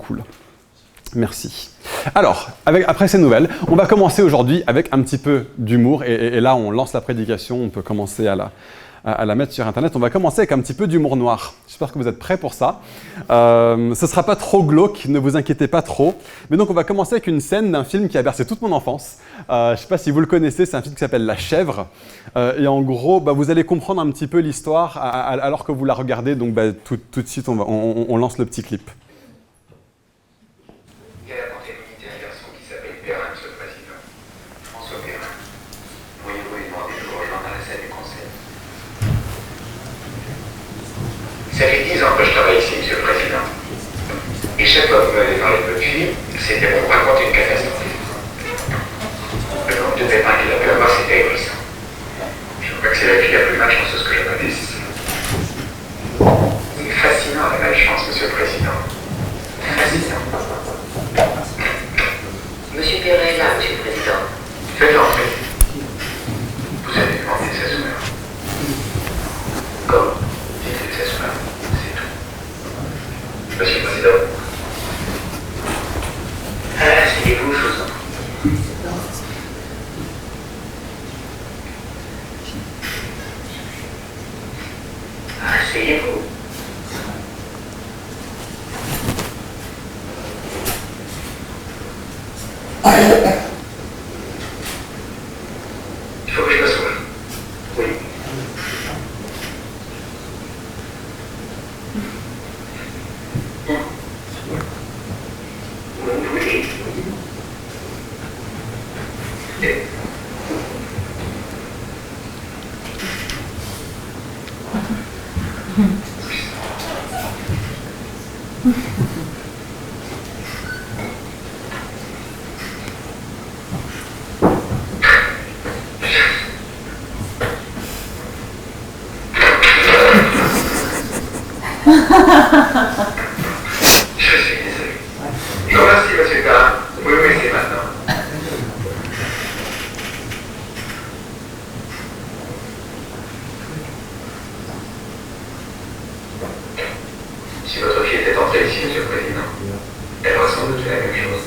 cool. Merci. Alors, après ces nouvelles, on va commencer aujourd'hui avec un petit peu d'humour. Et là, on lance la prédication, on peut commencer à la mettre sur Internet. On va commencer avec un petit peu d'humour noir. J'espère que vous êtes prêts pour ça. Ce ne sera pas trop glauque, ne vous inquiétez pas trop. Mais donc, on va commencer avec une scène d'un film qui a bercé toute mon enfance. Je ne sais pas si vous le connaissez, c'est un film qui s'appelle La Chèvre. Et en gros, vous allez comprendre un petit peu l'histoire alors que vous la regardez. Donc, tout de suite, on lance le petit clip. Ça fait 10 ans que je travaille ici, Monsieur le Président. Et chaque fois que vous m'avez parlé de votre fille, c'était pour vous raconter une catastrophe. Le nombre de pépins qu'il a pu avoir, c'était ahurissant. Je crois que c'est la fille la plus malchanceuse que j'ai connue. C'est fascinant, la malchance, Monsieur le Président. Fascinant. Monsieur Perret est là, Monsieur le Président. Faites entrer. Vous avez demandé sa soeur. Comment? Dites-le sa soeur. Monsieur le Président. Asseyez-vous, je vous en prie. Asseyez-vous. Il faut que je m'assoie. Oui. Si votre fille était entrée ici, Monsieur le Président, elle aurait sans doute fait la même chose.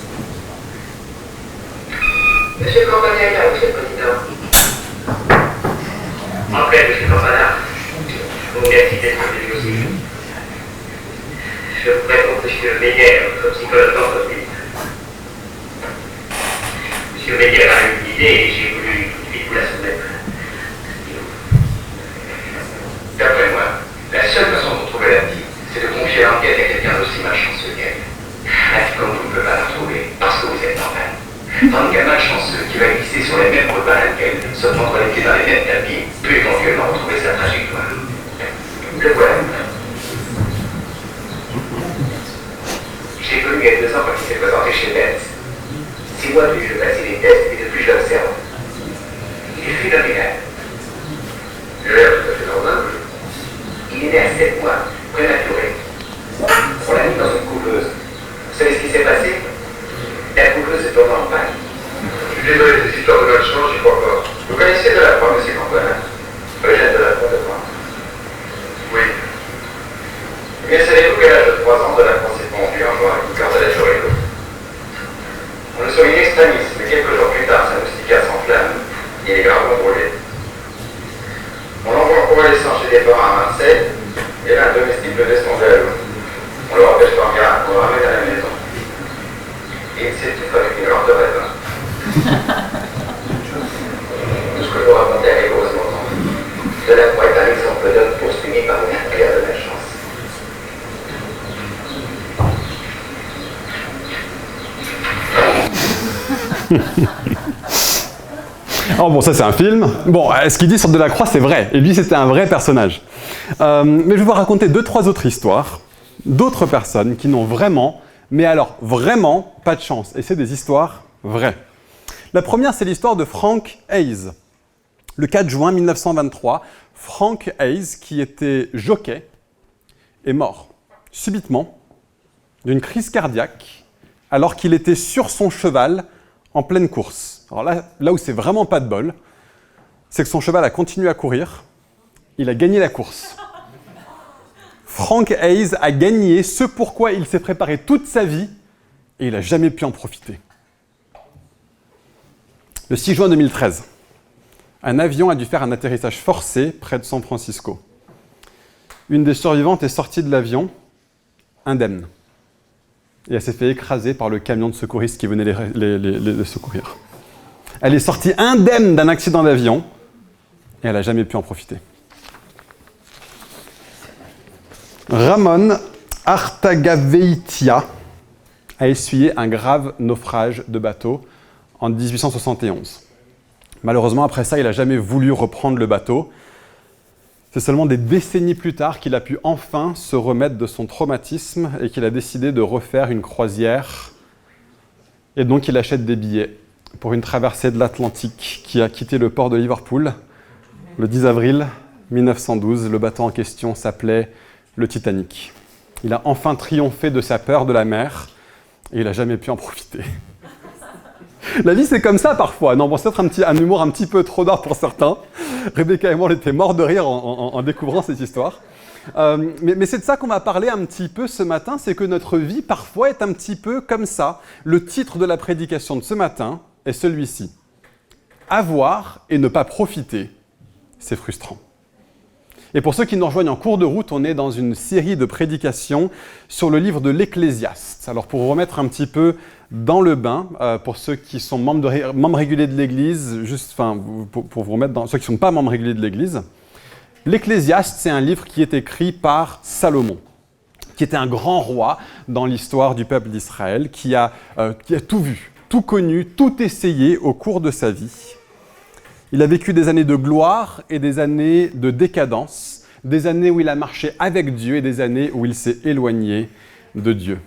Monsieur Campana est là, Monsieur le Président. Entrez, Monsieur Campana. Je vous remercie d'être venu aussi. Je vous présente Monsieur Meyer, notre psychologue d'entreprise. Monsieur Meyer a eu une idée et j'ai voulu tout de suite vous la soumettre. D'après moi, la seule façon de retrouver la petite, c'est de confier l'enquête à quelqu'un d'aussi malchanceux qu'elle. Comme vous ne pouvez pas la retrouver, parce que vous êtes normal. Tandis qu'un malchanceux qui va glisser sur les mêmes repas qu'elle, se prendre les pieds dans les mêmes tapis, peut éventuellement retrouver sa trajectoire. Le voilà. J'ai connu il y a 2 ans quand il s'est présenté chez Benz. 6 mois depuis, je passais les tests et depuis, je l'observe. Il est phénoménal. Je l'ai tout à fait normal. Il est né à 7 mois, prématuré. On l'a mis dans une couveuse. Vous savez ce qui s'est passé? La couveuse est tombée en panne. Je suis désolé, ces histoires de malchance, j'y crois pas. Vous connaissez Delacroix, Monsieur Campana? Eugène Delacroix de France. Oui. Eh bien, savez-vous qu'à l'âge de 3 ans, Delacroix s'est pendu en jouant avec une cartelette sur les dos. On le soigne in extremis, mais quelques jours plus tard, sa moustiquaire s'enflamme et il est gravement brûlé. On l'envoie en convalescence chez des parents à Marseille, et là, un domestique le descend de la loupe. On le repêche par miracle, on le ramène à la maison. Et il s'étouffe avec une lampe de raisin. Tout ce que je vous racontais est rigoureusement entendu. Delacroix est un exemple d'homme poursuivi par une prière de malchance. Oh bon, ça c'est un film. Bon, ce qu'il dit sur Delacroix, c'est vrai. Et lui, c'était un vrai personnage. Mais je vais vous raconter 2-3 autres histoires d'autres personnes qui n'ont vraiment, mais alors vraiment, pas de chance. Et c'est des histoires vraies. La première, c'est l'histoire de Frank Hayes. Le 4 juin 1923, Frank Hayes, qui était jockey, est mort subitement d'une crise cardiaque alors qu'il était sur son cheval en pleine course. Alors là où c'est vraiment pas de bol, c'est que son cheval a continué à courir, il a gagné la course. Frank Hayes a gagné ce pourquoi il s'est préparé toute sa vie et il n'a jamais pu en profiter. Le 6 juin 2013, un avion a dû faire un atterrissage forcé près de San Francisco. Une des survivantes est sortie de l'avion indemne. Et elle s'est fait écraser par le camion de secouristes qui venait les secourir. Elle est sortie indemne d'un accident d'avion et elle n'a jamais pu en profiter. Ramon Artagaveitia a essuyé un grave naufrage de bateau en 1871. Malheureusement, après ça, il n'a jamais voulu reprendre le bateau. C'est seulement des décennies plus tard qu'il a pu enfin se remettre de son traumatisme et qu'il a décidé de refaire une croisière. Et donc, il achète des billets pour une traversée de l'Atlantique qui a quitté le port de Liverpool le 10 avril 1912. Le bateau en question s'appelait le Titanic. Il a enfin triomphé de sa peur de la mer et il n'a jamais pu en profiter. La vie, c'est comme ça parfois. Non, bon, c'est peut-être un humour un petit peu trop d'art pour certains. Rebecca et moi, on était morts de rire en découvrant cette histoire. Mais c'est de ça qu'on va parler un petit peu ce matin, c'est que notre vie, parfois, est un petit peu comme ça. Le titre de la prédication de ce matin est celui-ci. Avoir et ne pas profiter, c'est frustrant. Et pour ceux qui nous rejoignent en cours de route, on est dans une série de prédications sur le livre de l'Ecclésiaste. Alors pour vous remettre un petit peu dans le bain, pour ceux qui sont membres réguliers de l'Église, pour vous remettre dans ceux qui ne sont pas membres réguliers de l'Église, l'Ecclésiaste, c'est un livre qui est écrit par Salomon, qui était un grand roi dans l'histoire du peuple d'Israël, qui a tout vu, tout connu, tout essayé au cours de sa vie. Il a vécu des années de gloire et des années de décadence, des années où il a marché avec Dieu et des années où il s'est éloigné de Dieu.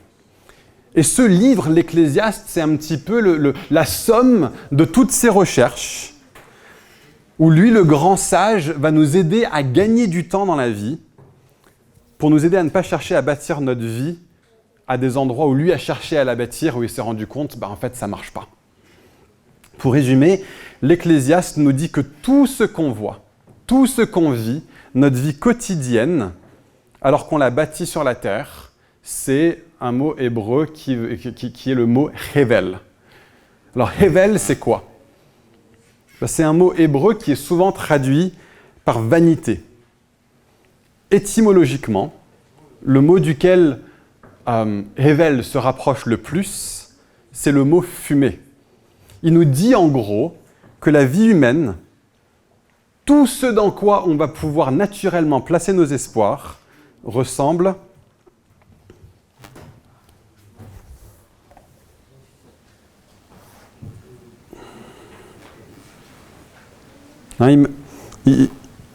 Et ce livre, l'Ecclésiaste, c'est un petit peu la somme de toutes ses recherches, où lui, le grand sage, va nous aider à gagner du temps dans la vie, pour nous aider à ne pas chercher à bâtir notre vie à des endroits où lui a cherché à la bâtir, où il s'est rendu compte, en fait, ça ne marche pas. Pour résumer, l'Ecclésiaste nous dit que tout ce qu'on voit, tout ce qu'on vit, notre vie quotidienne, alors qu'on l'a bâti sur la terre, c'est un mot hébreu qui est le mot Hevel. Alors Hevel, c'est quoi ? C'est un mot hébreu qui est souvent traduit par vanité. Étymologiquement, le mot duquel Hevel se rapproche le plus, c'est le mot fumée. Il nous dit en gros que la vie humaine, tout ce dans quoi on va pouvoir naturellement placer nos espoirs, ressemble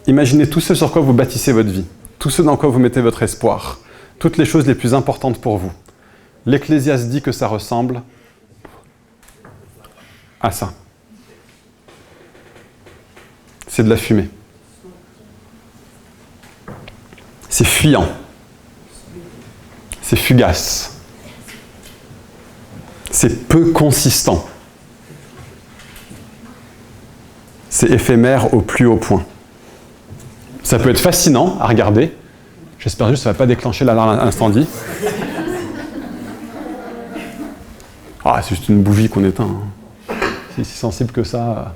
imaginez tout ce sur quoi vous bâtissez votre vie, tout ce dans quoi vous mettez votre espoir, toutes les choses les plus importantes pour vous. L'Ecclésiaste dit que ça ressemble à ça. C'est de la fumée. C'est fuyant. C'est fugace. C'est peu consistant. C'est éphémère au plus haut point. Ça peut être fascinant à regarder. J'espère juste que ça ne va pas déclencher l'alarme incendie. Ah, c'est juste une bougie qu'on éteint. C'est si sensible que ça.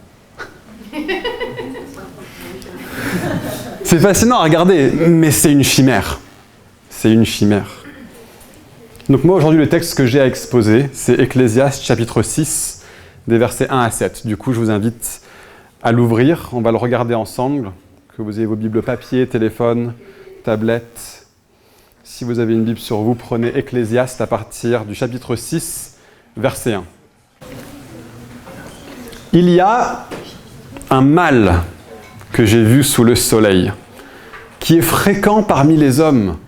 C'est fascinant à regarder, mais c'est une chimère. C'est une chimère. Donc moi, aujourd'hui, le texte que j'ai à exposer, c'est Ecclésiaste, chapitre 6, des versets 1 à 7. Du coup, je vous invite à l'ouvrir. On va le regarder ensemble. Que vous ayez vos bibles papier, téléphone, tablette. Si vous avez une Bible sur vous, prenez Ecclésiaste à partir du chapitre 6, verset 1. Il y a un mal que j'ai vu sous le soleil, qui est fréquent parmi les hommes.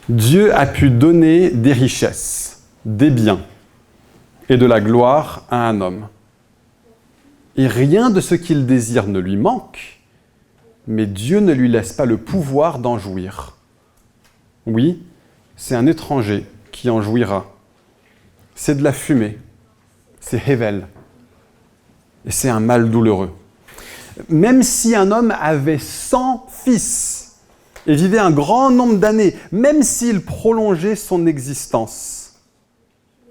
Dieu a pu donner des richesses, des biens et de la gloire à un homme. Et rien de ce qu'il désire ne lui manque, mais Dieu ne lui laisse pas le pouvoir d'en jouir. Oui, c'est un étranger qui en jouira. C'est de la fumée, c'est Hevel, et c'est un mal douloureux. Même si un homme avait 100 fils, et vivait un grand nombre d'années, même s'il prolongeait son existence,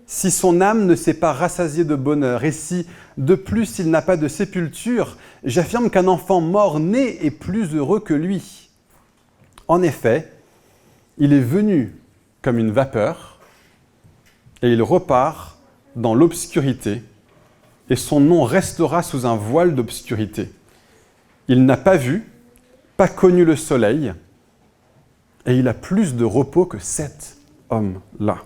si son âme ne s'est pas rassasiée de bonheur, et si, de plus, il n'a pas de sépulture, j'affirme qu'un enfant mort-né est plus heureux que lui. En effet, il est venu comme une vapeur, et il repart dans l'obscurité, et son nom restera sous un voile d'obscurité. Il n'a pas vu, pas connu le soleil, et il a plus de repos que cet homme-là.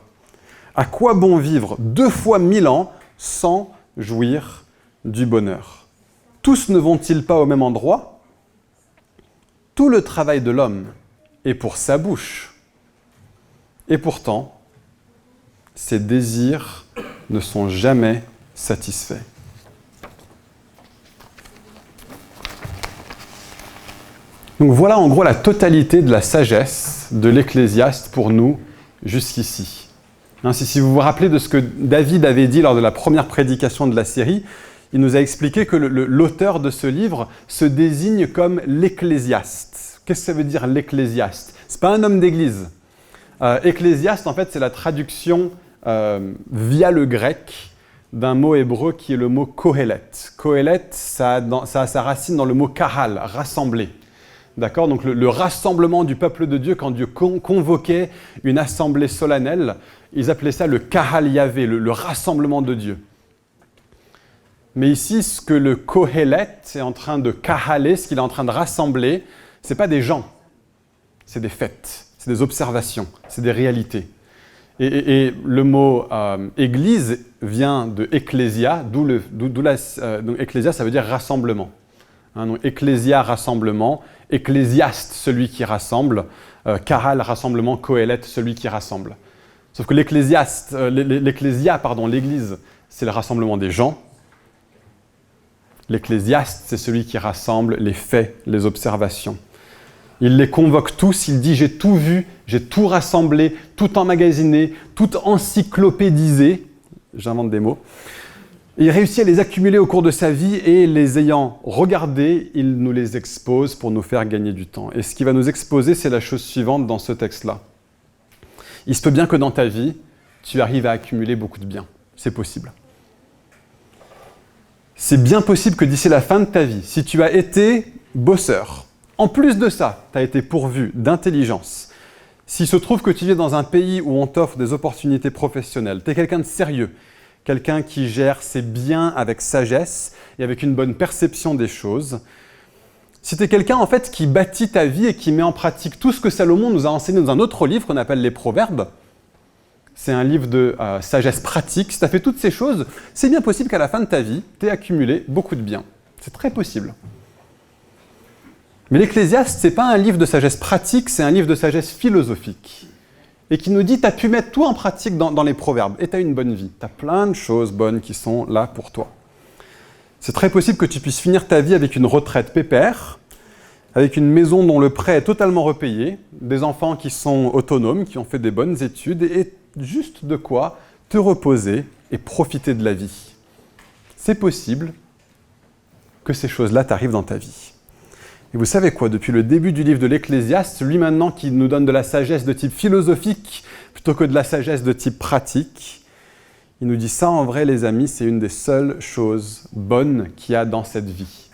À quoi bon vivre 2 fois 1000 ans sans jouir du bonheur? Tous ne vont-ils pas au même endroit? Tout le travail de l'homme est pour sa bouche. Et pourtant, ses désirs ne sont jamais satisfaits. Donc voilà en gros la totalité de la sagesse de l'Ecclésiaste pour nous jusqu'ici. Si vous vous rappelez de ce que David avait dit lors de la première prédication de la série, il nous a expliqué que l'auteur de ce livre se désigne comme l'Ecclésiaste. Qu'est-ce que ça veut dire l'Ecclésiaste? Ce n'est pas un homme d'église. Ecclésiaste, en fait, c'est la traduction via le grec d'un mot hébreu qui est le mot Kohelet. Kohelet, ça a sa racine dans le mot kahal, rassembler. D'accord? Donc le rassemblement du peuple de Dieu, quand Dieu convoquait une assemblée solennelle, ils appelaient ça le kahal Yahvé, le rassemblement de Dieu. Mais ici, ce que le Kohelet est en train de kahaler, ce qu'il est en train de rassembler, ce n'est pas des gens, c'est des faits, c'est des observations, c'est des réalités. Et le mot église vient de ecclésia, donc ecclésia, ça veut dire rassemblement. Donc ecclésia, rassemblement, ecclésiaste, celui qui rassemble, kahal, rassemblement, Kohelet, celui qui rassemble. Sauf que l'église, c'est le rassemblement des gens. L'ecclésiaste, c'est celui qui rassemble les faits, les observations. Il les convoque tous, il dit « j'ai tout vu, j'ai tout rassemblé, tout emmagasiné, tout encyclopédisé », j'invente des mots. Et il réussit à les accumuler au cours de sa vie et les ayant regardés, il nous les expose pour nous faire gagner du temps. Et ce qu'il va nous exposer, c'est la chose suivante dans ce texte-là. Il se peut bien que dans ta vie, tu arrives à accumuler beaucoup de biens. C'est possible. C'est bien possible que d'ici la fin de ta vie, si tu as été bosseur, en plus de ça, tu as été pourvu d'intelligence, s'il se trouve que tu vis dans un pays où on t'offre des opportunités professionnelles, tu es quelqu'un de sérieux, quelqu'un qui gère ses biens avec sagesse et avec une bonne perception des choses, si tu es quelqu'un en fait qui bâtit ta vie et qui met en pratique tout ce que Salomon nous a enseigné dans un autre livre qu'on appelle les Proverbes, c'est un livre de sagesse pratique, si tu as fait toutes ces choses, c'est bien possible qu'à la fin de ta vie, tu aies accumulé beaucoup de biens. C'est très possible. Mais l'Ecclésiaste, ce n'est pas un livre de sagesse pratique, c'est un livre de sagesse philosophique. Et qui nous dit, tu as pu mettre tout en pratique dans les Proverbes, et tu as une bonne vie. Tu as plein de choses bonnes qui sont là pour toi. C'est très possible que tu puisses finir ta vie avec une retraite pépère, avec une maison dont le prêt est totalement repayé, des enfants qui sont autonomes, qui ont fait des bonnes études, et juste de quoi te reposer et profiter de la vie. C'est possible que ces choses-là t'arrivent dans ta vie. Et vous savez quoi, depuis le début du livre de l'Ecclésiaste, lui maintenant qui nous donne de la sagesse de type philosophique plutôt que de la sagesse de type pratique, il nous dit ça en vrai les amis, c'est une des seules choses bonnes qu'il y a dans cette vie.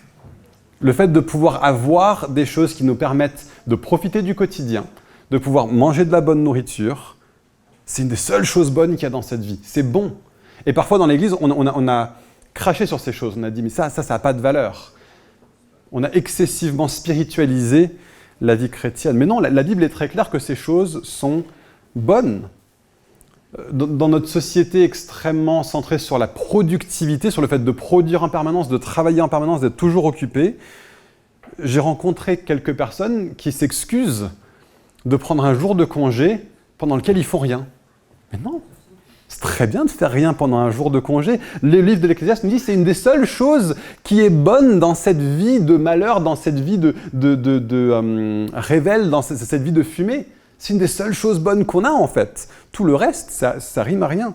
Le fait de pouvoir avoir des choses qui nous permettent de profiter du quotidien, de pouvoir manger de la bonne nourriture, c'est une des seules choses bonnes qu'il y a dans cette vie. C'est bon. Et parfois dans l'église, on a craché sur ces choses. On a dit, mais ça n'a pas de valeur. On a excessivement spiritualisé la vie chrétienne. Mais non, la Bible est très claire que ces choses sont bonnes. Dans notre société extrêmement centrée sur la productivité, sur le fait de produire en permanence, de travailler en permanence, d'être toujours occupé, j'ai rencontré quelques personnes qui s'excusent de prendre un jour de congé pendant lequel ils font rien. Mais non, c'est très bien de faire rien pendant un jour de congé. Le livre de l'Ecclésiaste nous dit que c'est une des seules choses qui est bonne dans cette vie de malheur, dans cette vie de révèle, dans cette vie de fumée. C'est une des seules choses bonnes qu'on a en fait. Tout le reste, ça rime à rien.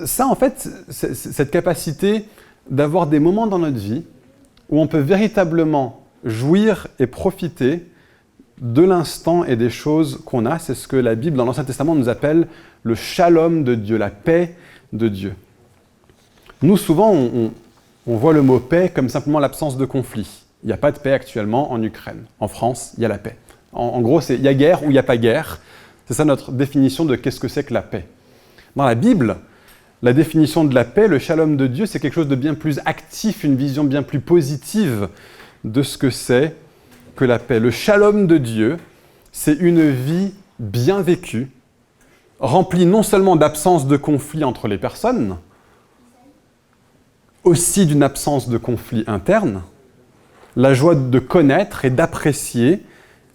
Ça en fait, cette capacité d'avoir des moments dans notre vie où on peut véritablement jouir et profiter de l'instant et des choses qu'on a. C'est ce que la Bible, dans l'Ancien Testament, nous appelle le shalom de Dieu, la paix de Dieu. Nous, souvent, on voit le mot paix comme simplement l'absence de conflit. Il n'y a pas de paix actuellement en Ukraine. En France, il y a la paix. En gros, il y a guerre ou il n'y a pas guerre. C'est ça notre définition de qu'est-ce que c'est que la paix. Dans la Bible, la définition de la paix, le shalom de Dieu, c'est quelque chose de bien plus actif, une vision bien plus positive de ce que c'est que la paix. Le shalom de Dieu, c'est une vie bien vécue, remplie non seulement d'absence de conflit entre les personnes, aussi d'une absence de conflit interne, la joie de connaître et d'apprécier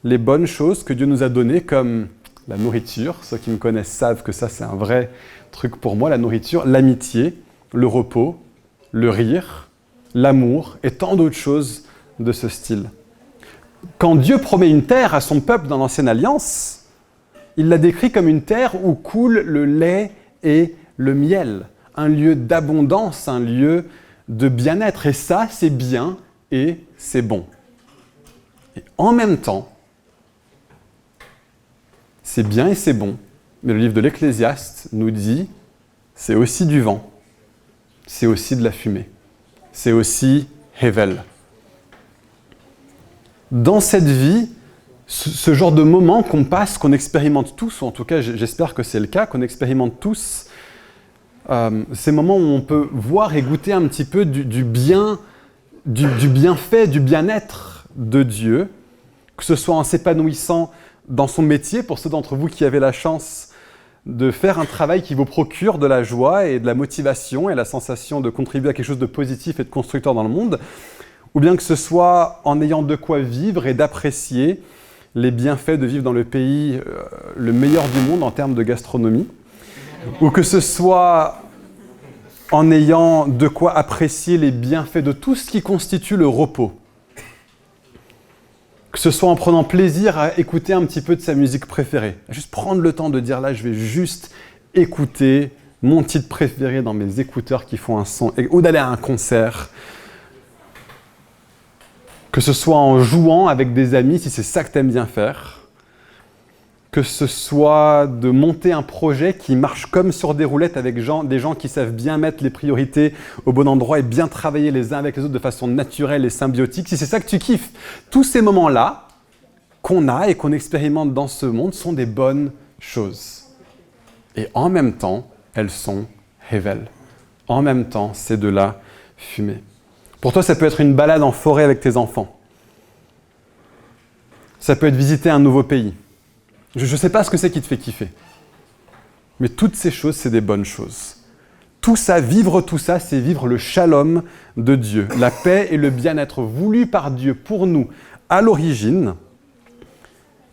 les bonnes choses que Dieu nous a données comme la nourriture. Ceux qui me connaissent savent que ça, c'est un vrai truc pour moi, la nourriture, l'amitié, le repos, le rire, l'amour et tant d'autres choses de ce style. Quand Dieu promet une terre à son peuple dans l'Ancienne Alliance, il la décrit comme une terre où coule le lait et le miel, un lieu d'abondance, un lieu de bien-être. Et ça, c'est bien et c'est bon. Et en même temps, c'est bien et c'est bon, mais le livre de l'Ecclésiaste nous dit, c'est aussi du vent, c'est aussi de la fumée, c'est aussi Hevel. Dans cette vie, ce genre de moment qu'on passe, qu'on expérimente tous, ou en tout cas j'espère que c'est le cas, qu'on expérimente tous, ces moments où on peut voir et goûter un petit peu du bienfait, du bien-être de Dieu, que ce soit en s'épanouissant dans son métier, pour ceux d'entre vous qui avaient la chance de faire un travail qui vous procure de la joie et de la motivation et la sensation de contribuer à quelque chose de positif et de constructeur dans le monde, ou bien que ce soit en ayant de quoi vivre et d'apprécier les bienfaits de vivre dans le pays le meilleur du monde en termes de gastronomie, ou que ce soit en ayant de quoi apprécier les bienfaits de tout ce qui constitue le repos. Que ce soit en prenant plaisir à écouter un petit peu de sa musique préférée. Juste prendre le temps de dire là, je vais juste écouter mon titre préféré dans mes écouteurs qui font un son, ou d'aller à un concert. Que ce soit en jouant avec des amis, si c'est ça que tu aimes bien faire. Que ce soit de monter un projet qui marche comme sur des roulettes avec des gens qui savent bien mettre les priorités au bon endroit et bien travailler les uns avec les autres de façon naturelle et symbiotique. Si c'est ça que tu kiffes, tous ces moments-là qu'on a et qu'on expérimente dans ce monde sont des bonnes choses. Et en même temps, elles sont Hevel. En même temps, c'est de la fumée. Pour toi, ça peut être une balade en forêt avec tes enfants. Ça peut être visiter un nouveau pays. Je ne sais pas ce que c'est qui te fait kiffer. Mais toutes ces choses, c'est des bonnes choses. Tout ça, vivre tout ça, c'est vivre le shalom de Dieu. La paix et le bien-être voulu par Dieu pour nous à l'origine.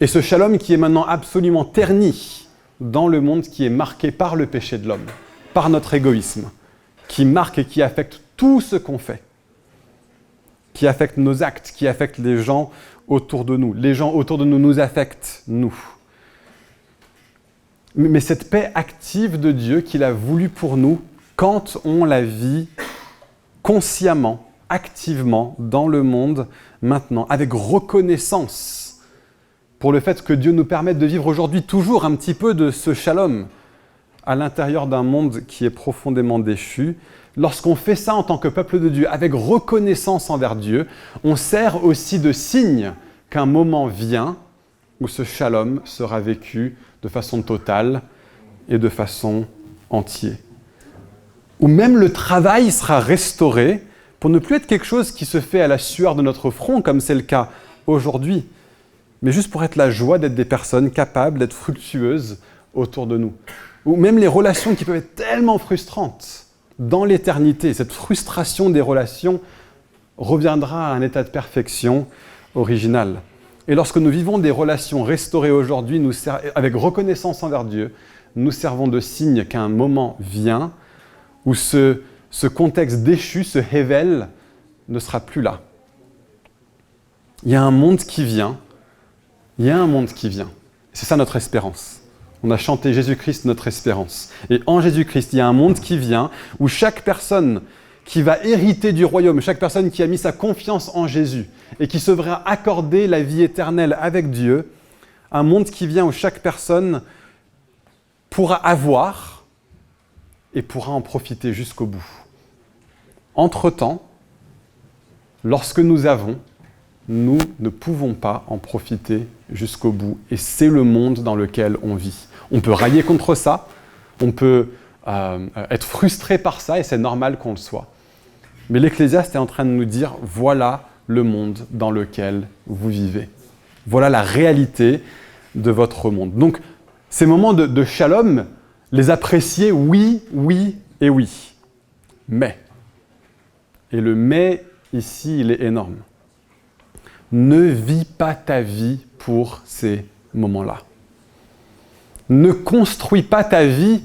Et ce shalom qui est maintenant absolument terni dans le monde qui est marqué par le péché de l'homme, par notre égoïsme, qui marque et qui affecte tout ce qu'on fait, qui affecte nos actes, qui affecte les gens autour de nous. Les gens autour de nous nous affectent, nous. Mais cette paix active de Dieu qu'il a voulu pour nous, quand on la vit consciemment, activement dans le monde maintenant, avec reconnaissance pour le fait que Dieu nous permette de vivre aujourd'hui toujours un petit peu de ce shalom à l'intérieur d'un monde qui est profondément déchu. Lorsqu'on fait ça en tant que peuple de Dieu, avec reconnaissance envers Dieu, on sert aussi de signe qu'un moment vient où ce shalom sera vécu de façon totale et de façon entière. Où même le travail sera restauré pour ne plus être quelque chose qui se fait à la sueur de notre front, comme c'est le cas aujourd'hui, mais juste pour être la joie d'être des personnes capables d'être fructueuses autour de nous. Ou même les relations qui peuvent être tellement frustrantes dans l'éternité, cette frustration des relations reviendra à un état de perfection original. Et lorsque nous vivons des relations restaurées aujourd'hui, avec reconnaissance envers Dieu, nous servons de signe qu'un moment vient où ce contexte déchu, ce Hevel, ne sera plus là. Il y a un monde qui vient. Il y a un monde qui vient. C'est ça notre espérance. On a chanté Jésus-Christ, notre espérance. Et en Jésus-Christ, il y a un monde qui vient où chaque personne qui va hériter du royaume, chaque personne qui a mis sa confiance en Jésus et qui se verra accorder la vie éternelle avec Dieu, un monde qui vient où chaque personne pourra avoir et pourra en profiter jusqu'au bout. Entre-temps, lorsque nous avons, nous ne pouvons pas en profiter jusqu'au bout. Et c'est le monde dans lequel on vit. On peut railler contre ça, on peut être frustré par ça, et c'est normal qu'on le soit. Mais l'Ecclésiaste est en train de nous dire, voilà le monde dans lequel vous vivez. Voilà la réalité de votre monde. Donc, ces moments de shalom, les apprécier, oui, oui et oui. Mais, et le mais ici, il est énorme. Ne vis pas ta vie pour ces moments-là. Ne construis pas ta vie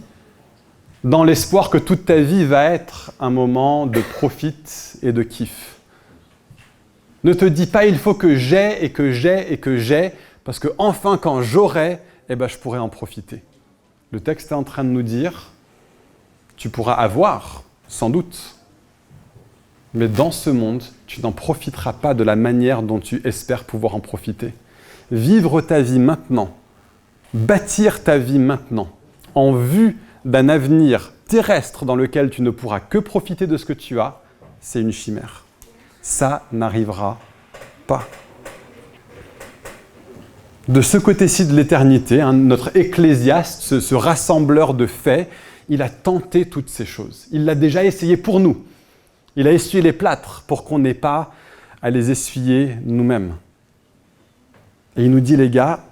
dans l'espoir que toute ta vie va être un moment de profit et de kiff. Ne te dis pas « il faut que j'ai et que j'ai et que j'ai » parce que enfin quand j'aurai, je pourrai en profiter. Le texte est en train de nous dire « tu pourras avoir, sans doute, mais dans ce monde, tu n'en profiteras pas de la manière dont tu espères pouvoir en profiter. » Vivre ta vie maintenant, bâtir ta vie maintenant, en vue d'un avenir terrestre dans lequel tu ne pourras que profiter de ce que tu as, c'est une chimère. Ça n'arrivera pas. De ce côté-ci de l'éternité, notre ecclésiaste, ce rassembleur de faits, il a tenté toutes ces choses. Il l'a déjà essayé pour nous. Il a essuyé les plâtres pour qu'on n'ait pas à les essuyer nous-mêmes. Et il nous dit, les gars,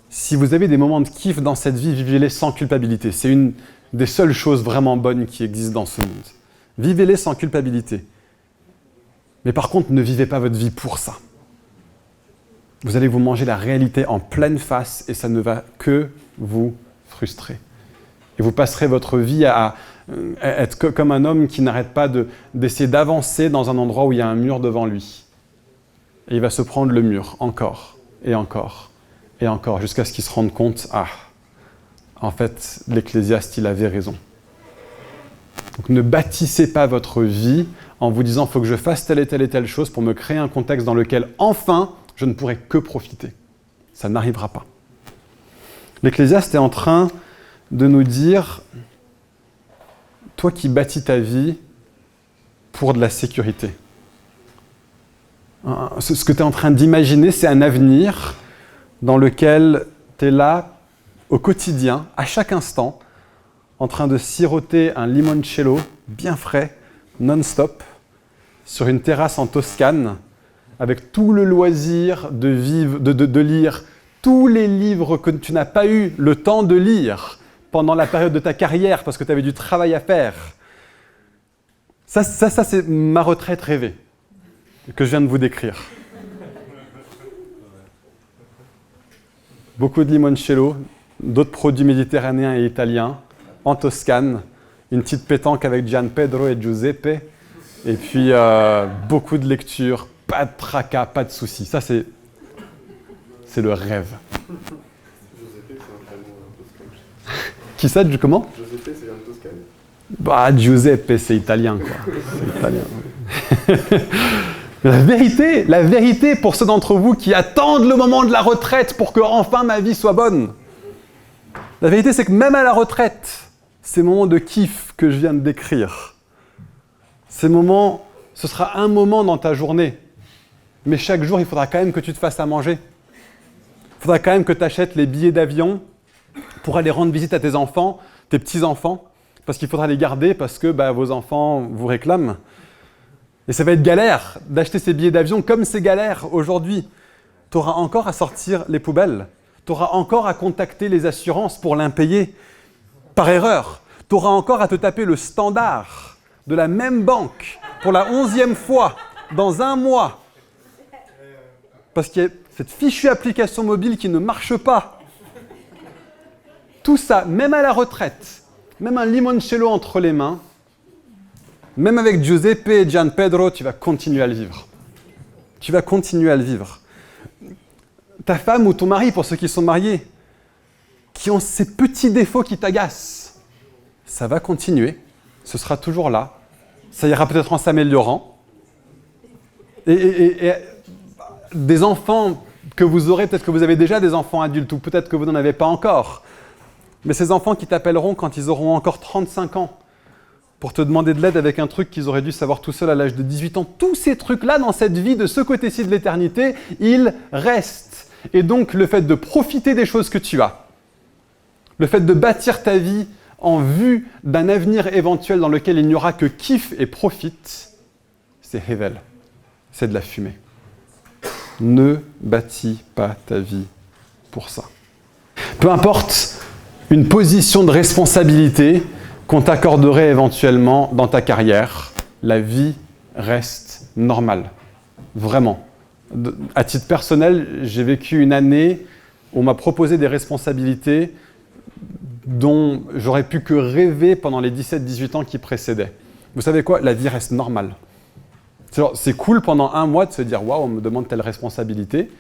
si vous avez des moments de kiff dans cette vie, vivez-les sans culpabilité. C'est une des seules choses vraiment bonnes qui existent dans ce monde. Vivez-les sans culpabilité. Mais par contre, ne vivez pas votre vie pour ça. Vous allez vous manger la réalité en pleine face et ça ne va que vous frustrer. Et vous passerez votre vie à être comme un homme qui n'arrête pas d'essayer d'avancer dans un endroit où il y a un mur devant lui. Et il va se prendre le mur encore et encore. Et encore, jusqu'à ce qu'il se rende compte, en fait, l'Ecclésiaste, il avait raison. Donc ne bâtissez pas votre vie en vous disant « il faut que je fasse telle et telle et telle chose pour me créer un contexte dans lequel, enfin, je ne pourrai que profiter. » Ça n'arrivera pas. L'Ecclésiaste est en train de nous dire « toi qui bâtis ta vie pour de la sécurité. » Ce que tu es en train d'imaginer, c'est un avenir dans lequel tu es là, au quotidien, à chaque instant, en train de siroter un limoncello bien frais, non-stop, sur une terrasse en Toscane, avec tout le loisir de lire tous les livres que tu n'as pas eu le temps de lire pendant la période de ta carrière, parce que tu avais du travail à faire. Ça c'est ma retraite rêvée, que je viens de vous décrire. Beaucoup de limoncello, d'autres produits méditerranéens et italiens, en Toscane, une petite pétanque avec Gian Pedro et Giuseppe, et puis beaucoup de lectures, pas de tracas, pas de soucis. Ça, c'est le rêve. Giuseppe, c'est un prénom toscan. Qui ça, comment? Giuseppe, c'est un Toscane. Bah, Giuseppe, c'est italien, quoi. C'est italien. La vérité pour ceux d'entre vous qui attendent le moment de la retraite pour que enfin ma vie soit bonne. La vérité, c'est que même à la retraite, ces moments de kiff que je viens de décrire, ces moments, ce sera un moment dans ta journée. Mais chaque jour, il faudra quand même que tu te fasses à manger. Il faudra quand même que tu achètes les billets d'avion pour aller rendre visite à tes enfants, tes petits-enfants, parce qu'il faudra les garder parce que vos enfants vous réclament. Et ça va être galère d'acheter ces billets d'avion comme c'est galère aujourd'hui. Tu auras encore à sortir les poubelles. Tu auras encore à contacter les assurances pour l'impayer par erreur. Tu auras encore à te taper le standard de la même banque pour la 11e fois dans un mois. Parce qu'il y a cette fichue application mobile qui ne marche pas. Tout ça, même à la retraite, même un limoncello entre les mains, même avec Giuseppe et Gian Pedro, tu vas continuer à le vivre. Tu vas continuer à le vivre. Ta femme ou ton mari, pour ceux qui sont mariés, qui ont ces petits défauts qui t'agacent, ça va continuer, ce sera toujours là, ça ira peut-être en s'améliorant. Et des enfants que vous aurez, peut-être que vous avez déjà des enfants adultes, ou peut-être que vous n'en avez pas encore. Mais ces enfants qui t'appelleront quand ils auront encore 35 ans, pour te demander de l'aide avec un truc qu'ils auraient dû savoir tout seuls à l'âge de 18 ans. Tous ces trucs-là, dans cette vie, de ce côté-ci de l'éternité, ils restent. Et donc, le fait de profiter des choses que tu as, le fait de bâtir ta vie en vue d'un avenir éventuel dans lequel il n'y aura que kiff et profit, c'est Hevel. C'est de la fumée. Ne bâtis pas ta vie pour ça. Peu importe une position de responsabilité qu'on t'accorderait éventuellement dans ta carrière, la vie reste normale. Vraiment. À titre personnel, j'ai vécu une année où on m'a proposé des responsabilités dont j'aurais pu que rêver pendant les 17-18 ans qui précédaient. Vous savez quoi? La vie reste normale. C'est cool pendant un mois de se dire « Waouh, on me demande telle responsabilité ».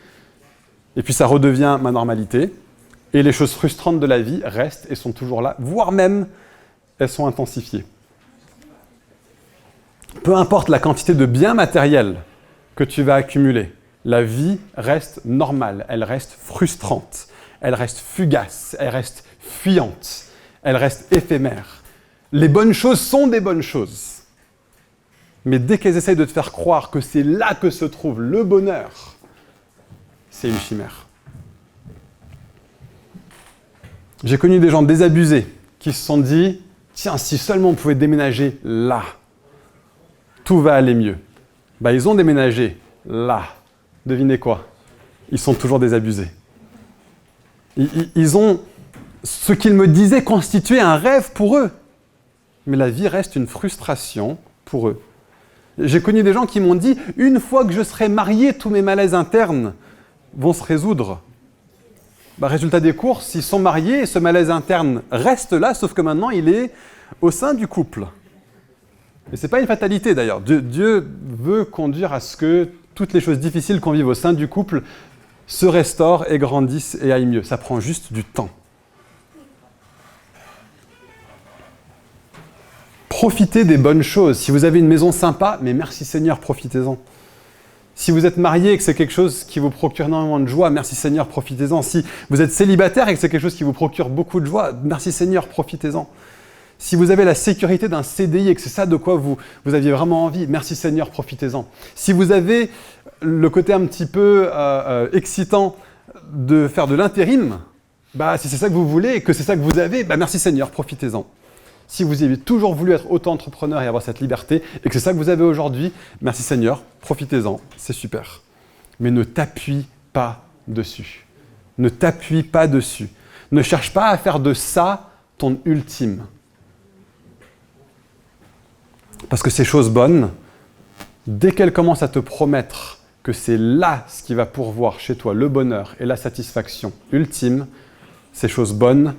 Et puis ça redevient ma normalité. Et les choses frustrantes de la vie restent et sont toujours là, voire même elles sont intensifiées. Peu importe la quantité de biens matériels que tu vas accumuler, la vie reste normale, elle reste frustrante, elle reste fugace, elle reste fuyante, elle reste éphémère. Les bonnes choses sont des bonnes choses. Mais dès qu'elles essayent de te faire croire que c'est là que se trouve le bonheur, c'est une chimère. J'ai connu des gens désabusés qui se sont dit « Tiens, si seulement on pouvait déménager là, tout va aller mieux. » Ils ont déménagé là. Devinez quoi? Ils sont toujours désabusés. Ils ont ce qu'ils me disaient constituer un rêve pour eux. Mais la vie reste une frustration pour eux. J'ai connu des gens qui m'ont dit « Une fois que je serai marié, tous mes malaises internes vont se résoudre. » Résultat des courses, ils sont mariés et ce malaise interne reste là, sauf que maintenant il est au sein du couple. Et ce n'est pas une fatalité d'ailleurs. Dieu veut conduire à ce que toutes les choses difficiles qu'on vive au sein du couple se restaurent et grandissent et aillent mieux. Ça prend juste du temps. Profitez des bonnes choses. Si vous avez une maison sympa, mais merci Seigneur, profitez-en. Si vous êtes marié et que c'est quelque chose qui vous procure énormément de joie, merci Seigneur, profitez-en. Si vous êtes célibataire et que c'est quelque chose qui vous procure beaucoup de joie, merci Seigneur, profitez-en. Si vous avez la sécurité d'un CDI et que c'est ça de quoi vous aviez vraiment envie, merci Seigneur, profitez-en. Si vous avez le côté un petit peu excitant de faire de l'intérim, si c'est ça que vous voulez et que c'est ça que vous avez, merci Seigneur, profitez-en. Si vous avez toujours voulu être auto-entrepreneur et avoir cette liberté, et que c'est ça que vous avez aujourd'hui, merci Seigneur, profitez-en, c'est super. Mais ne t'appuie pas dessus. Ne t'appuie pas dessus. Ne cherche pas à faire de ça ton ultime. Parce que ces choses bonnes, dès qu'elles commencent à te promettre que c'est là ce qui va pourvoir chez toi le bonheur et la satisfaction ultime, ces choses bonnes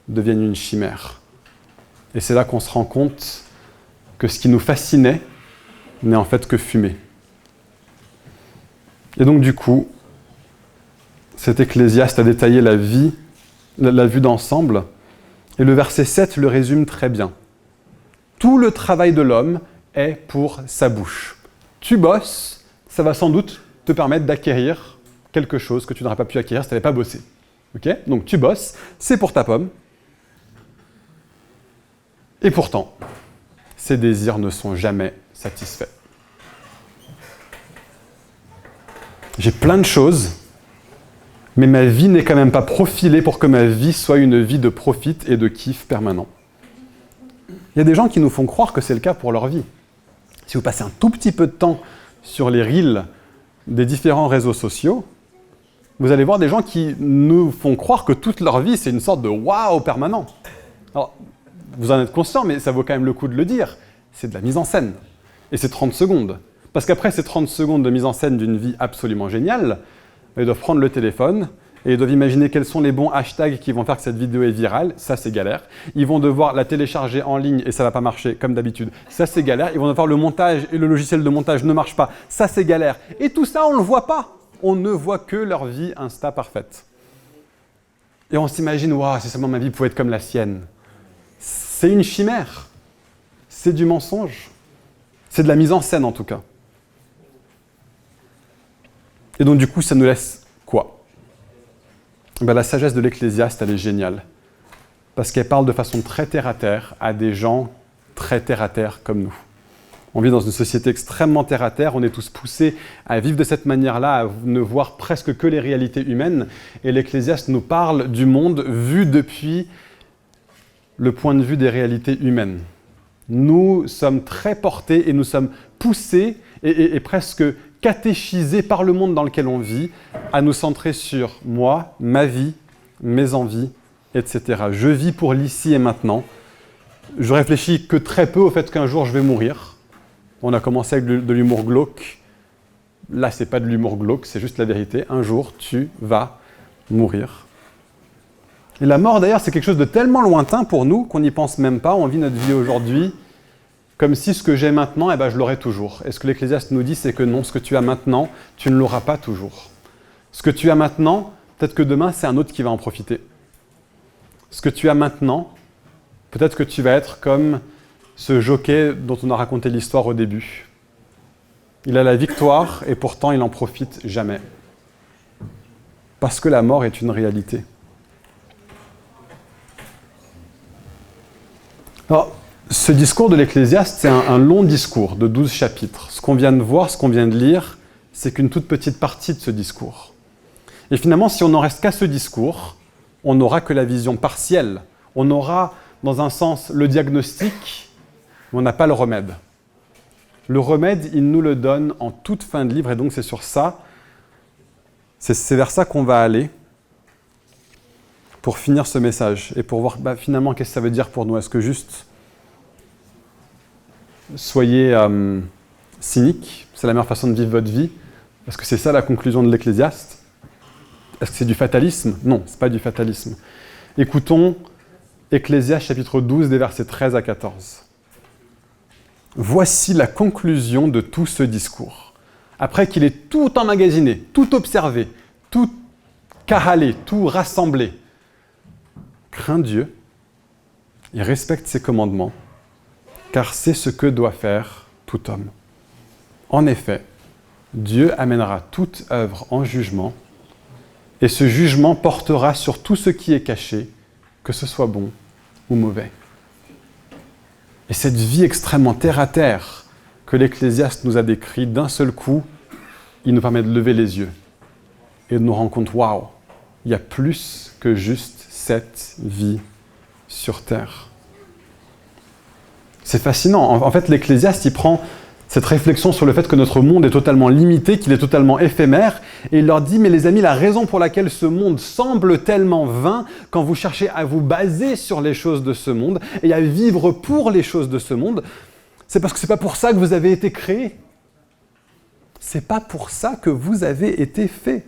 deviennent une chimère. Et c'est là qu'on se rend compte que ce qui nous fascinait n'est en fait que fumée. Et donc du coup, cet Ecclésiaste a détaillé la vue d'ensemble, et le verset 7 le résume très bien. Tout le travail de l'homme est pour sa bouche. Tu bosses, ça va sans doute te permettre d'acquérir quelque chose que tu n'aurais pas pu acquérir si tu n'avais pas bossé. Okay? Donc tu bosses, c'est pour ta pomme. Et pourtant, ces désirs ne sont jamais satisfaits. J'ai plein de choses, mais ma vie n'est quand même pas profilée pour que ma vie soit une vie de profit et de kiff permanent. Il y a des gens qui nous font croire que c'est le cas pour leur vie. Si vous passez un tout petit peu de temps sur les reels des différents réseaux sociaux, vous allez voir des gens qui nous font croire que toute leur vie, c'est une sorte de waouh permanent. Alors, vous en êtes conscient, mais ça vaut quand même le coup de le dire. C'est de la mise en scène. Et c'est 30 secondes. Parce qu'après ces 30 secondes de mise en scène d'une vie absolument géniale, ils doivent prendre le téléphone et ils doivent imaginer quels sont les bons hashtags qui vont faire que cette vidéo est virale. Ça, c'est galère. Ils vont devoir la télécharger en ligne et ça ne va pas marcher comme d'habitude. Ça, c'est galère. Ils vont devoir le montage et le logiciel de montage ne marche pas. Ça, c'est galère. Et tout ça, on ne le voit pas. On ne voit que leur vie Insta parfaite. Et on s'imagine, waouh, si seulement ma vie pouvait être comme la sienne. C'est une chimère. C'est du mensonge. C'est de la mise en scène en tout cas. Et donc du coup, ça nous laisse quoi ? La sagesse de l'Ecclésiaste, elle est géniale. Parce qu'elle parle de façon très terre-à-terre à des gens très terre-à-terre comme nous. On vit dans une société extrêmement terre-à-terre, on est tous poussés à vivre de cette manière-là, à ne voir presque que les réalités humaines. Et l'Ecclésiaste nous parle du monde vu depuis le point de vue des réalités humaines. Nous sommes très portés et nous sommes poussés et presque catéchisés par le monde dans lequel on vit à nous centrer sur moi, ma vie, mes envies, etc. Je vis pour l'ici et maintenant. Je réfléchis que très peu au fait qu'un jour je vais mourir. On a commencé avec de l'humour glauque. Là, c'est pas de l'humour glauque, c'est juste la vérité. Un jour, tu vas mourir. Et la mort, d'ailleurs, c'est quelque chose de tellement lointain pour nous qu'on n'y pense même pas. On vit notre vie aujourd'hui comme si ce que j'ai maintenant, je l'aurai toujours. Et ce que l'Ecclésiaste nous dit, c'est que non, ce que tu as maintenant, tu ne l'auras pas toujours. Ce que tu as maintenant, peut-être que demain, c'est un autre qui va en profiter. Ce que tu as maintenant, peut-être que tu vas être comme ce jockey dont on a raconté l'histoire au début. Il a la victoire et pourtant il n'en profite jamais. Parce que la mort est une réalité. Alors, ce discours de l'Ecclésiaste, c'est un long discours de 12 chapitres. Ce qu'on vient de voir, ce qu'on vient de lire, c'est qu'une toute petite partie de ce discours. Et finalement, si on n'en reste qu'à ce discours, on n'aura que la vision partielle. On aura, dans un sens, le diagnostic, mais on n'a pas le remède. Le remède, il nous le donne en toute fin de livre, et donc c'est sur ça, c'est vers ça qu'on va aller pour finir ce message, et pour voir finalement qu'est-ce que ça veut dire pour nous. Est-ce que juste soyez cyniques, c'est la meilleure façon de vivre votre vie? Est-ce que c'est ça la conclusion de l'Ecclésiaste? Est-ce que c'est du fatalisme? Non, ce n'est pas du fatalisme. Écoutons Ecclésiaste chapitre 12, des versets 13 à 14. Voici la conclusion de tout ce discours. Après qu'il ait tout emmagasiné, tout observé, tout carrelé, tout rassemblé, crains Dieu et respecte ses commandements, car c'est ce que doit faire tout homme. En effet, Dieu amènera toute œuvre en jugement, et ce jugement portera sur tout ce qui est caché, que ce soit bon ou mauvais. Et cette vie extrêmement terre-à-terre que l'Ecclésiaste nous a décrit, d'un seul coup, il nous permet de lever les yeux et de nous rendre compte, waouh, il y a plus que juste cette vie sur terre. C'est fascinant. En fait, l'Ecclésiaste, il prend cette réflexion sur le fait que notre monde est totalement limité, qu'il est totalement éphémère, et il leur dit, mais les amis, la raison pour laquelle ce monde semble tellement vain, quand vous cherchez à vous baser sur les choses de ce monde, et à vivre pour les choses de ce monde, c'est parce que c'est pas pour ça que vous avez été créés. C'est pas pour ça que vous avez été faits.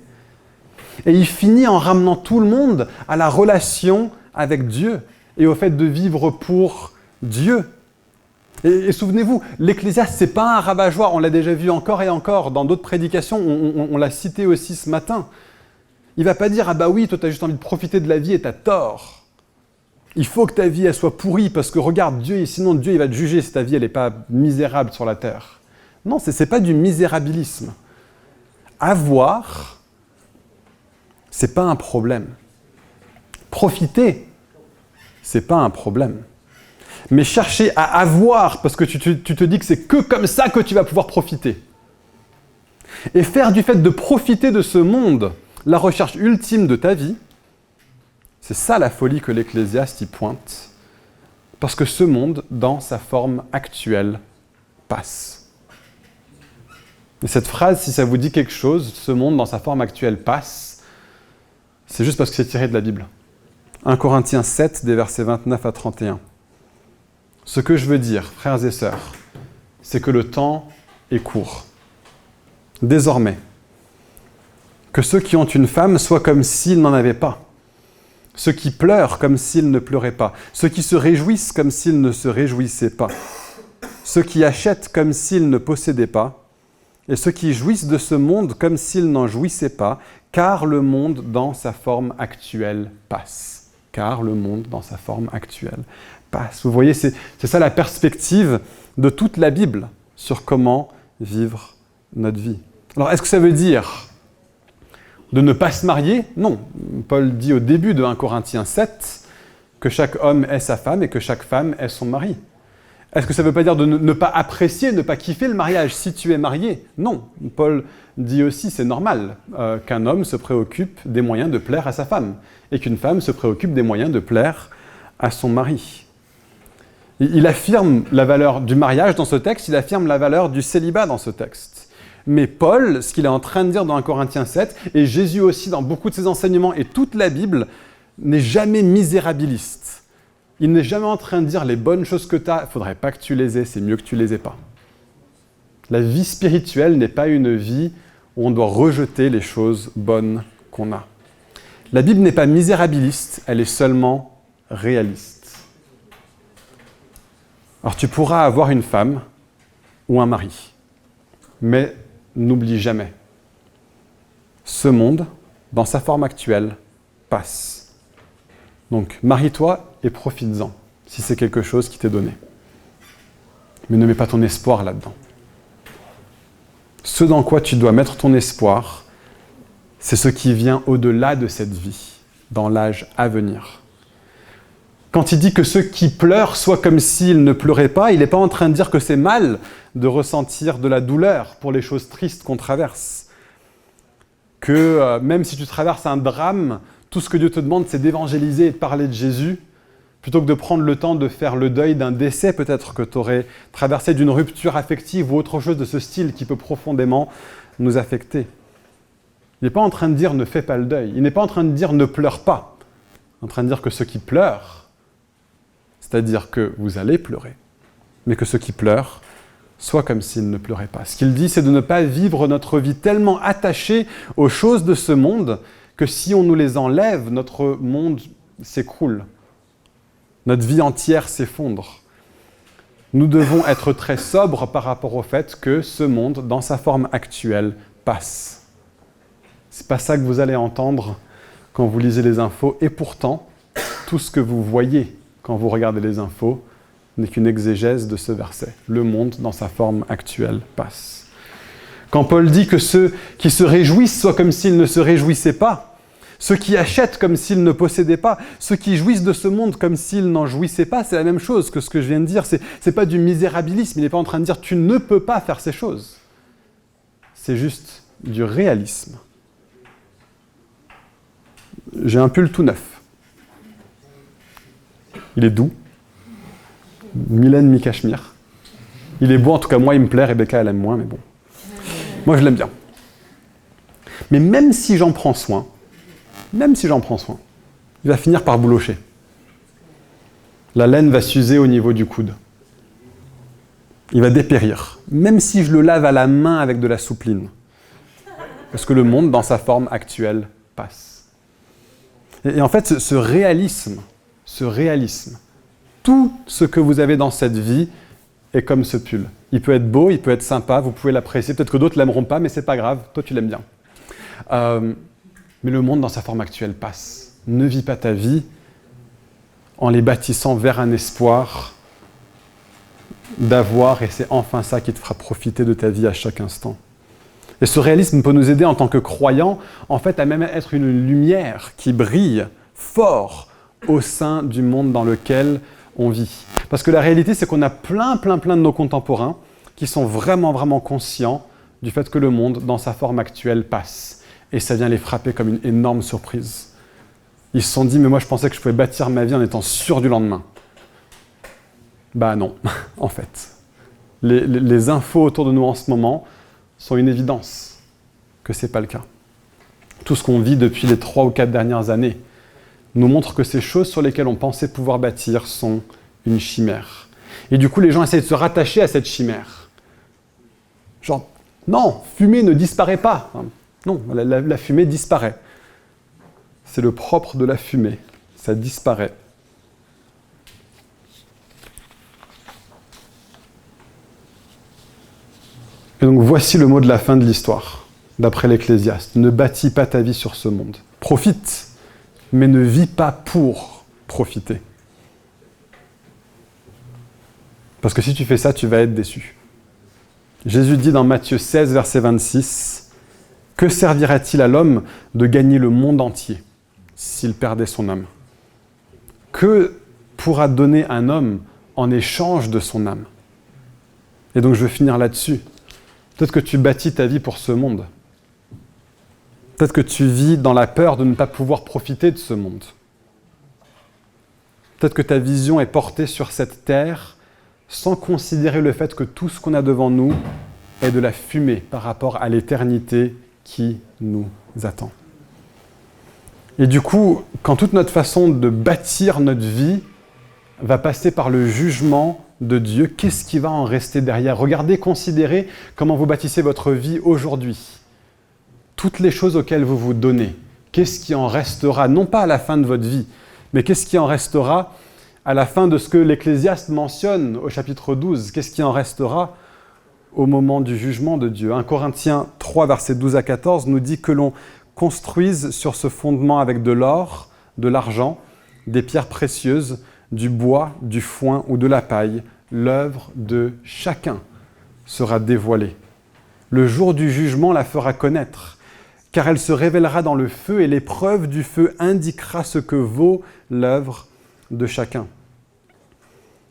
Et il finit en ramenant tout le monde à la relation avec Dieu, et au fait de vivre pour Dieu. Et souvenez-vous, l'Ecclésiaste, ce n'est pas un rabat-joie, on l'a déjà vu encore et encore dans d'autres prédications, on l'a cité aussi ce matin. Il ne va pas dire « Ah bah oui, toi tu as juste envie de profiter de la vie et tu as tort. Il faut que ta vie elle soit pourrie parce que regarde Dieu, sinon Dieu il va te juger si ta vie elle n'est pas misérable sur la terre. » Non, ce n'est pas du misérabilisme. Avoir, ce n'est pas un problème. Profiter, ce n'est pas un problème. Mais chercher à avoir, parce que tu te dis que c'est que comme ça que tu vas pouvoir profiter. Et faire du fait de profiter de ce monde la recherche ultime de ta vie, c'est ça la folie que l'Ecclésiaste y pointe. Parce que ce monde, dans sa forme actuelle, passe. Et cette phrase, si ça vous dit quelque chose, ce monde, dans sa forme actuelle, passe, c'est juste parce que c'est tiré de la Bible. 1 Corinthiens 7, des versets 29 à 31. Ce que je veux dire, frères et sœurs, c'est que le temps est court. Désormais, que ceux qui ont une femme soient comme s'ils n'en avaient pas, ceux qui pleurent comme s'ils ne pleuraient pas, ceux qui se réjouissent comme s'ils ne se réjouissaient pas, ceux qui achètent comme s'ils ne possédaient pas, et ceux qui jouissent de ce monde comme s'ils n'en jouissaient pas, car le monde dans sa forme actuelle passe. Car le monde dans sa forme actuelle passe. Vous voyez, c'est ça la perspective de toute la Bible. sur comment vivre notre vie. Alors, est-ce que ça veut dire de ne pas se marier? Non. Paul dit au début de 1 Corinthiens 7 que chaque homme est sa femme et que chaque femme est son mari. Est-ce que ça ne veut pas dire de ne pas apprécier, ne pas kiffer le mariage si tu es marié? Non. Paul dit aussi, c'est normal, qu'un homme se préoccupe des moyens de plaire à sa femme et qu'une femme se préoccupe des moyens de plaire à son mari. Il affirme la valeur du mariage dans ce texte, il affirme la valeur du célibat dans ce texte. Mais Paul, ce qu'il est en train de dire dans 1 Corinthiens 7, et Jésus aussi dans beaucoup de ses enseignements et toute la Bible, n'est jamais misérabiliste. Il n'est jamais en train de dire les bonnes choses que tu as, il ne faudrait pas que tu les aies, c'est mieux que tu ne les aies pas. La vie spirituelle n'est pas une vie où on doit rejeter les choses bonnes qu'on a. La Bible n'est pas misérabiliste, elle est seulement réaliste. Alors tu pourras avoir une femme ou un mari, mais n'oublie jamais, ce monde, dans sa forme actuelle, passe. Donc, marie-toi et profites-en, si c'est quelque chose qui t'est donné. Mais ne mets pas ton espoir là-dedans. Ce dans quoi tu dois mettre ton espoir, c'est ce qui vient au-delà de cette vie, dans l'âge à venir. Quand il dit que ceux qui pleurent soient comme s'ils ne pleuraient pas, il n'est pas en train de dire que c'est mal de ressentir de la douleur pour les choses tristes qu'on traverse. Que même si tu traverses un drame, tout ce que Dieu te demande, c'est d'évangéliser et de parler de Jésus, plutôt que de prendre le temps de faire le deuil d'un décès peut-être que tu aurais traversé, d'une rupture affective ou autre chose de ce style qui peut profondément nous affecter. Il n'est pas en train de dire « ne fais pas le deuil ». Il n'est pas en train de dire « ne pleure pas ». Il est en train de dire que ceux qui pleurent, c'est-à-dire que vous allez pleurer, mais que ceux qui pleurent soient comme s'ils ne pleuraient pas. Ce qu'il dit, c'est de ne pas vivre notre vie tellement attachée aux choses de ce monde que si on nous les enlève, notre monde s'écroule. Notre vie entière s'effondre. Nous devons être très sobres par rapport au fait que ce monde, dans sa forme actuelle, passe. C'est pas ça que vous allez entendre quand vous lisez les infos. Et pourtant, tout ce que vous voyez quand vous regardez les infos n'est qu'une exégèse de ce verset. Le monde, dans sa forme actuelle, passe. Quand Paul dit que ceux qui se réjouissent soient comme s'ils ne se réjouissaient pas, ceux qui achètent comme s'ils ne possédaient pas, ceux qui jouissent de ce monde comme s'ils n'en jouissaient pas, c'est la même chose que ce que je viens de dire. C'est pas du misérabilisme, il n'est pas en train de dire « tu ne peux pas faire ces choses ». C'est juste du réalisme. J'ai un pull tout neuf. Il est doux. Mylène mi-cachemire. Il est beau, en tout cas moi il me plaît, Rebecca elle aime moins, mais bon. Moi je l'aime bien. Mais même si j'en prends soin, il va finir par boulocher. La laine va s'user au niveau du coude. Il va dépérir, même si je le lave à la main avec de la soupline. Parce que le monde, dans sa forme actuelle, passe. Et en fait, ce réalisme, tout ce que vous avez dans cette vie est comme ce pull. Il peut être beau, il peut être sympa, vous pouvez l'apprécier. Peut-être que d'autres ne l'aimeront pas, mais c'est pas grave, toi tu l'aimes bien. Mais le monde dans sa forme actuelle passe. Ne vis pas ta vie en les bâtissant vers un espoir d'avoir, et c'est enfin ça qui te fera profiter de ta vie à chaque instant. Et ce réalisme peut nous aider en tant que croyants, en fait, à même être une lumière qui brille fort au sein du monde dans lequel on vit. Parce que la réalité, c'est qu'on a plein de nos contemporains qui sont vraiment conscients du fait que le monde, dans sa forme actuelle, passe. Et ça vient les frapper comme une énorme surprise. Ils se sont dit, mais moi je pensais que je pouvais bâtir ma vie en étant sûr du lendemain. Bah non, en fait. Les infos autour de nous en ce moment sont une évidence que ce n'est pas le cas. Tout ce qu'on vit depuis les 3 ou 4 dernières années nous montre que ces choses sur lesquelles on pensait pouvoir bâtir sont une chimère. Et du coup, les gens essayent de se rattacher à cette chimère. Genre, non, fumée ne disparaît pas. Non, la fumée disparaît. C'est le propre de la fumée. Ça disparaît. Et donc voici le mot de la fin de l'histoire, d'après l'Ecclésiaste. Ne bâtis pas ta vie sur ce monde. Profite, mais ne vis pas pour profiter. Parce que si tu fais ça, tu vas être déçu. Jésus dit dans Matthieu 16, verset 26, « Que servirait-il à l'homme de gagner le monde entier s'il perdait son âme ? Que pourra donner un homme en échange de son âme ?» Et donc je veux finir là-dessus. Peut-être que tu bâtis ta vie pour ce monde. Peut-être que tu vis dans la peur de ne pas pouvoir profiter de ce monde. Peut-être que ta vision est portée sur cette terre sans considérer le fait que tout ce qu'on a devant nous est de la fumée par rapport à l'éternité qui nous attend. Et du coup, quand toute notre façon de bâtir notre vie va passer par le jugement de Dieu, qu'est-ce qui va en rester derrière ? Regardez, considérez comment vous bâtissez votre vie aujourd'hui. Toutes les choses auxquelles vous vous donnez, qu'est-ce qui en restera, non pas à la fin de votre vie, mais qu'est-ce qui en restera à la fin de ce que l'Ecclésiaste mentionne au chapitre 12 ? Qu'est-ce qui en restera au moment du jugement de Dieu ? 1 Corinthiens 3, versets 12 à 14 nous dit que l'on construise sur ce fondement avec de l'or, de l'argent, des pierres précieuses, du bois, du foin ou de la paille. L'œuvre de chacun sera dévoilée. Le jour du jugement la fera connaître, car elle se révélera dans le feu et l'épreuve du feu indiquera ce que vaut l'œuvre de chacun.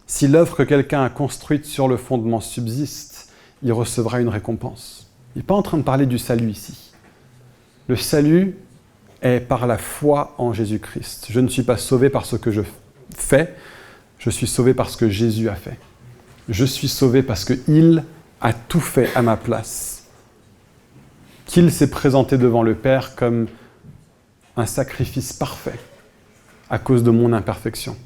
Si l'œuvre que quelqu'un a construite sur le fondement subsiste, il recevra une récompense. Il n'est pas en train de parler du salut ici. Le salut est par la foi en Jésus-Christ. Je ne suis pas sauvé par ce que je fais, je suis sauvé par ce que Jésus a fait. Je suis sauvé parce qu'il a tout fait à ma place. Qu'il s'est présenté devant le Père comme un sacrifice parfait à cause de mon imperfection.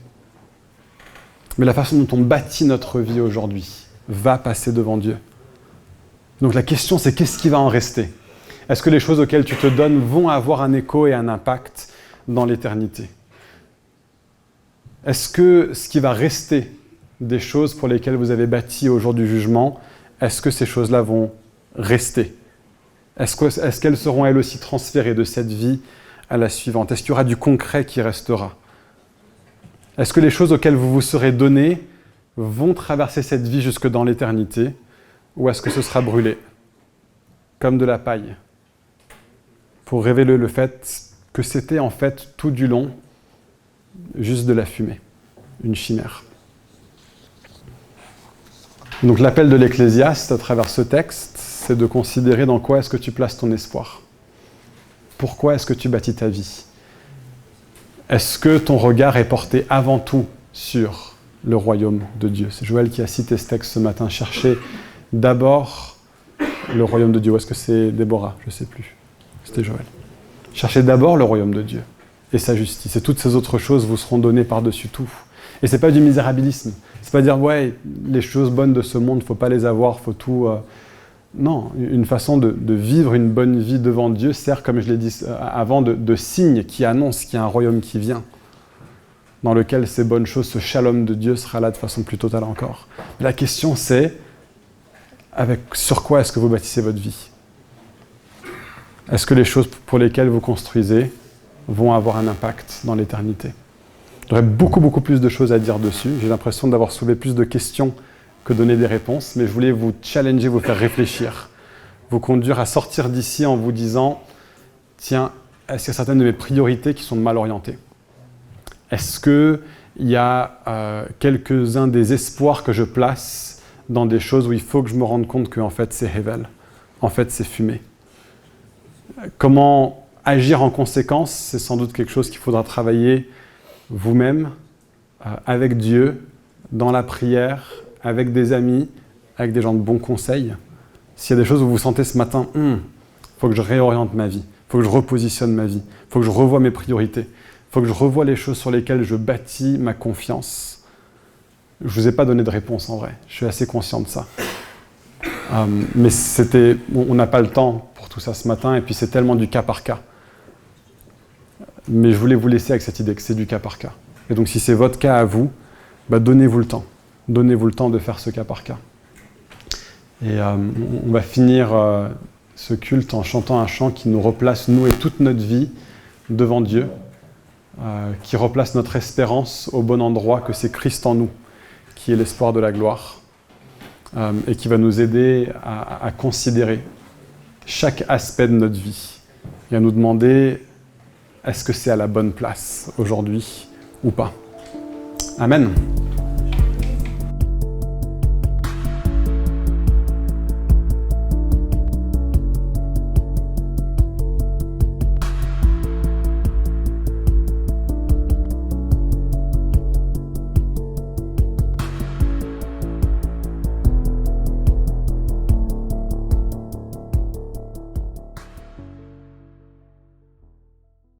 Mais la façon dont on bâtit notre vie aujourd'hui va passer devant Dieu. Donc la question, c'est qu'est-ce qui va en rester ? Est-ce que les choses auxquelles tu te donnes vont avoir un écho et un impact dans l'éternité ? Est-ce que ce qui va rester des choses pour lesquelles vous avez bâti au jour du jugement, est-ce que ces choses-là vont rester ? Est-ce qu'elles seront elles aussi transférées de cette vie à la suivante ? Est-ce qu'il y aura du concret qui restera ? Est-ce que les choses auxquelles vous vous serez donnés vont traverser cette vie jusque dans l'éternité ? Ou est-ce que ce sera brûlé, comme de la paille, pour révéler le fait que c'était en fait tout du long juste de la fumée, une chimère. Donc l'appel de l'Ecclésiaste à travers ce texte, c'est de considérer dans quoi est-ce que tu places ton espoir. Pourquoi est-ce que tu bâtis ta vie ? Est-ce que ton regard est porté avant tout sur le royaume de Dieu ? C'est Joël qui a cité ce texte ce matin. Cherchez d'abord le royaume de Dieu. Ou est-ce que c'est Déborah ? Je ne sais plus. C'était Joël. Cherchez d'abord le royaume de Dieu et sa justice. Et toutes ces autres choses vous seront données par-dessus tout. Et ce n'est pas du misérabilisme. C'est pas dire, ouais, les choses bonnes de ce monde, il ne faut pas les avoir, il faut tout... Non, une façon de vivre une bonne vie devant Dieu sert, comme je l'ai dit avant, de signe qui annonce qu'il y a un royaume qui vient, dans lequel ces bonnes choses, ce shalom de Dieu sera là de façon plus totale encore. Mais la question c'est, sur quoi est-ce que vous bâtissez votre vie ? Est-ce que les choses pour lesquelles vous construisez vont avoir un impact dans l'éternité ? J'aurais beaucoup plus de choses à dire dessus. J'ai l'impression d'avoir soulevé plus de questions que donner des réponses, mais je voulais vous challenger, vous faire réfléchir, vous conduire à sortir d'ici en vous disant « Tiens, est-ce qu'il y a certaines de mes priorités qui sont mal orientées ? Est-ce qu'il y a quelques-uns des espoirs que je place dans des choses où il faut que je me rende compte qu'en fait c'est Hevel, en fait c'est fumé ?» Comment agir en conséquence ? C'est sans doute quelque chose qu'il faudra travailler vous-même, avec Dieu, dans la prière, avec des amis, avec des gens de bons conseils. S'il y a des choses où vous sentez ce matin, faut que je réoriente ma vie, faut que je repositionne ma vie, faut que je revoie mes priorités, faut que je revoie les choses sur lesquelles je bâtis ma confiance. Je ne vous ai pas donné de réponse en vrai, je suis assez conscient de ça. Mais on n'a pas le temps pour tout ça ce matin, et puis c'est tellement du cas par cas. Mais je voulais vous laisser avec cette idée que c'est du cas par cas. Et donc si c'est votre cas à vous, donnez-vous le temps. Donnez-vous le temps de faire ce cas par cas. Et on va finir ce culte en chantant un chant qui nous replace, nous et toute notre vie, devant Dieu, qui replace notre espérance au bon endroit, que c'est Christ en nous, qui est l'espoir de la gloire. et qui va nous aider à considérer chaque aspect de notre vie et à nous demander est-ce que c'est à la bonne place aujourd'hui ou pas. Amen.